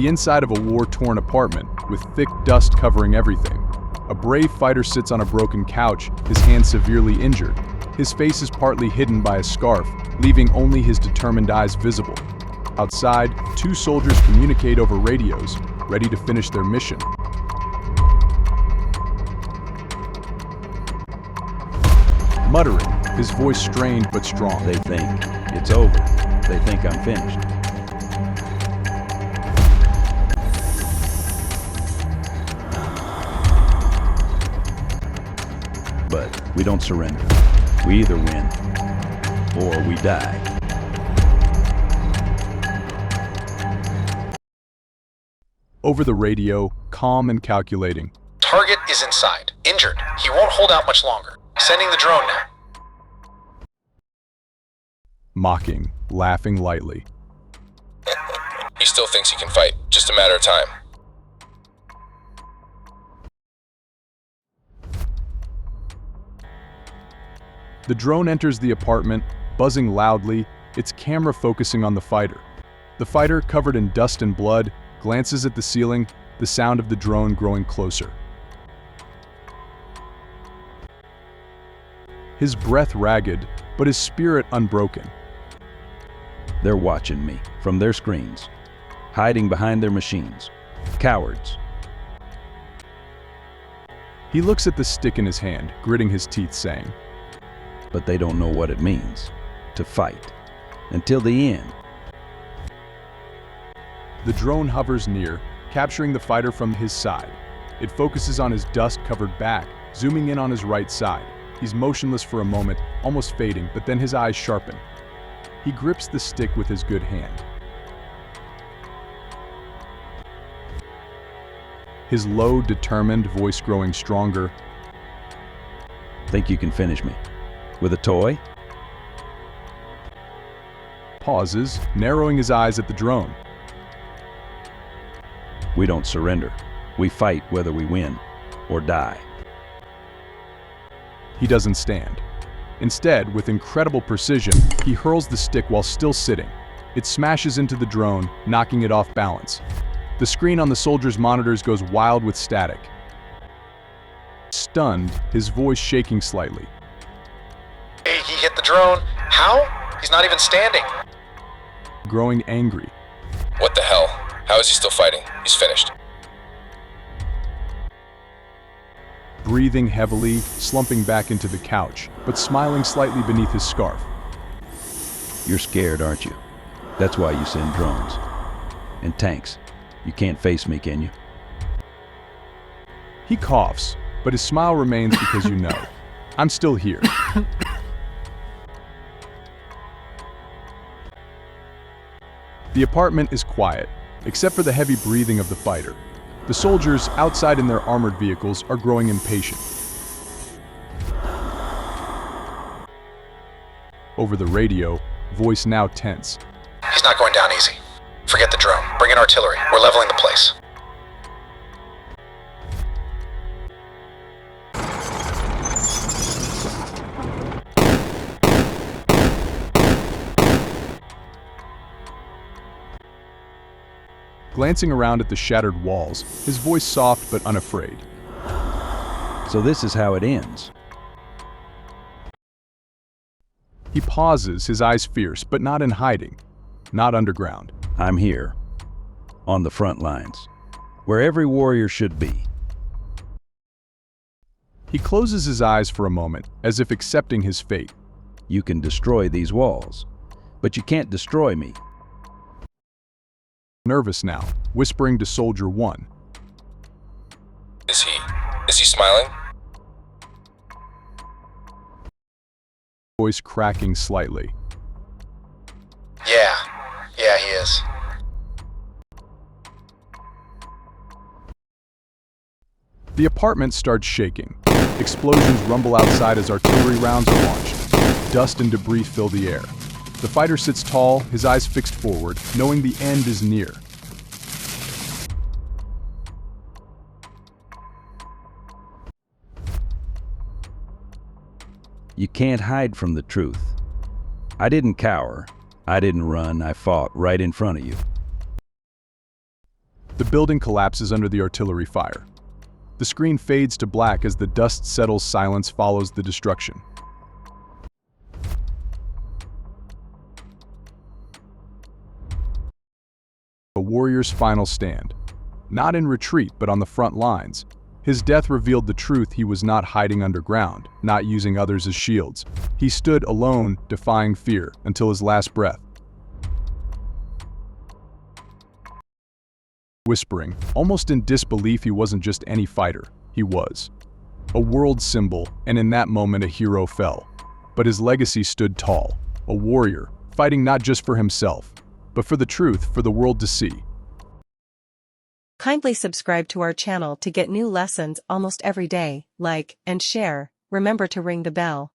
the inside of a war-torn apartment with thick dust covering everything. A brave fighter sits on a broken couch, his hand severely injured. His face is partly hidden by a scarf, leaving only his determined eyes visible. Outside, two soldiers communicate over radios, ready to finish their mission. Muttering, his voice strained but strong. They think it's over. They think I'm finished. But we don't surrender. We either win or we die. Over the radio, calm and calculating. Target is inside. Injured. He won't hold out much longer. Sending the drone now. Mocking, laughing lightly. He still thinks he can fight. Just a matter of time. The drone enters the apartment, buzzing loudly, its camera focusing on the fighter. The fighter, covered in dust and blood, glances at the ceiling, the sound of the drone growing closer. His breath ragged, but his spirit unbroken. They're watching me from their screens, hiding behind their machines. Cowards. He looks at the stick in his hand, gritting his teeth, saying, But they don't know what it means to fight until the end. The drone hovers near, capturing the fighter from his side. It focuses on his dust-covered back, zooming in on his right side. He's motionless for a moment, almost fading, but then his eyes sharpen. He grips the stick with his good hand. His low, determined voice growing stronger. Think you can finish me? With a toy? Pauses, narrowing his eyes at the drone. We don't surrender. We fight whether we win or die. He doesn't stand. Instead, with incredible precision, he hurls the stick while still sitting. It smashes into the drone, knocking it off balance. The screen on the soldier's monitors goes wild with static. Stunned, his voice shaking slightly. Hey, he hit the drone. How? He's not even standing. Growing angry. What the hell? How is he still fighting? He's finished. Breathing heavily, slumping back into the couch, but smiling slightly beneath his scarf. You're scared, aren't you? That's why you send drones. And tanks. You can't face me, can you? He coughs, but his smile remains because you know, I'm still here. The apartment is quiet, except for the heavy breathing of the fighter. The soldiers outside in their armored vehicles are growing impatient. Over the radio, voice now tense. He's not going down easy. Forget the drone. Bring in artillery. We're leveling the place. Glancing around at the shattered walls, his voice soft but unafraid. So this is how it ends. He pauses, his eyes fierce, but not in hiding, not underground. I'm here, on the front lines, where every warrior should be. He closes his eyes for a moment, as if accepting his fate. You can destroy these walls, but you can't destroy me. Nervous now, whispering to Soldier 1. Is he smiling? Voice cracking slightly. Yeah, he is. The apartment starts shaking. Explosions rumble outside as artillery rounds are launched. Dust and debris fill the air. The fighter sits tall, his eyes fixed forward, knowing the end is near. You can't hide from the truth. I didn't cower. I didn't run. I fought right in front of you. The building collapses under the artillery fire. The screen fades to black as the dust settles. Silence follows the destruction. A warrior's final stand. Not in retreat, but on the front lines. His death revealed the truth: he was not hiding underground, not using others as shields. He stood alone, defying fear, until his last breath. Whispering, almost in disbelief, he wasn't just any fighter. He was a world symbol, and in that moment a hero fell. But his legacy stood tall. A warrior, fighting not just for himself, but for the truth, for the world to see. Kindly subscribe to our channel to get new lessons almost every day. Like and share. Remember to ring the bell.